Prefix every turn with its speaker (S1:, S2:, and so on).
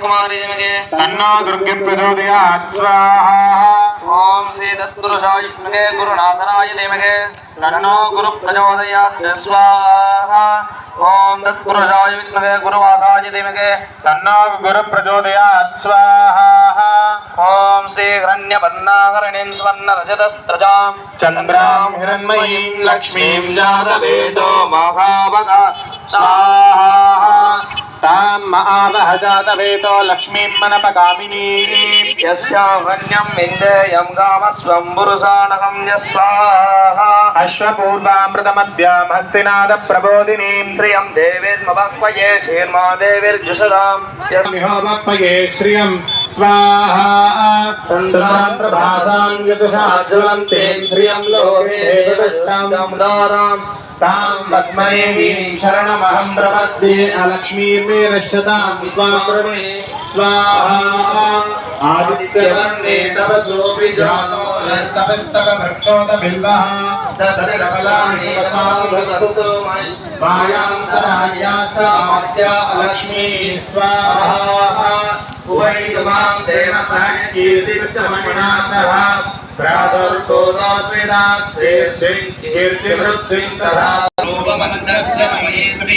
S1: कुमारी विद्महे
S2: तन्नो दुर्गे प्रचोदयात् स्वाहा।
S1: ओम श्री तत्पुरुषाय विद्महे गुरुनाशनाय धीमहि तन्नो गुरु प्रचोदयात् स्वाहा। ओम तत्पुरुषाय विद्महे गुरुवासाय धीमहि
S2: तन्नो गुरु प्रचोदयात् स्वाहा।
S1: ओम श्री हिरण्यवर्णाकरणीं स्वर्णरजतस्त्रजां
S2: चन्द्रां हिरण्मयीं लक्ष्मीं जातवेदो
S1: महावगा
S2: स्वाहा। तां महावह जातवेदो लक्ष्मीं मनपगामिनीं
S1: यस्याहन्यं विन्देयं गामस्वं पुरुषाणकं यस्वाहा।
S2: अश्वपूर्वामृतमद्यां हस्तिनादप्रबोधिनीं
S1: श्रियं देवीर्मवक्वये श्रीर्मा देवीर्जुषदां
S2: यस्मिहोमप्पये श्रियं स्वाहा। चन्द्रां प्रभासां यशसा ज्वलन्तीं श्रियं लोके देवदत्तां तां पद्मदेवीं शरणमहं प्रपद्ये अलक्ष्मीर्मे रक्षतां त्वां प्रणे स्वाहा। आदित्यवर्णे तपसोऽपि जातो नस्तपस्तव भृक्षोतबिल्वः दशकलानि वसानुधत्तो मायान्तराया समास्या अलक्ष्मी स्वाहा। उवैतुमां देवसायकीर्तिर्षमणिना सह प्रादुर्भूतोऽस्मिन् कीर्तिमृत्युं तथा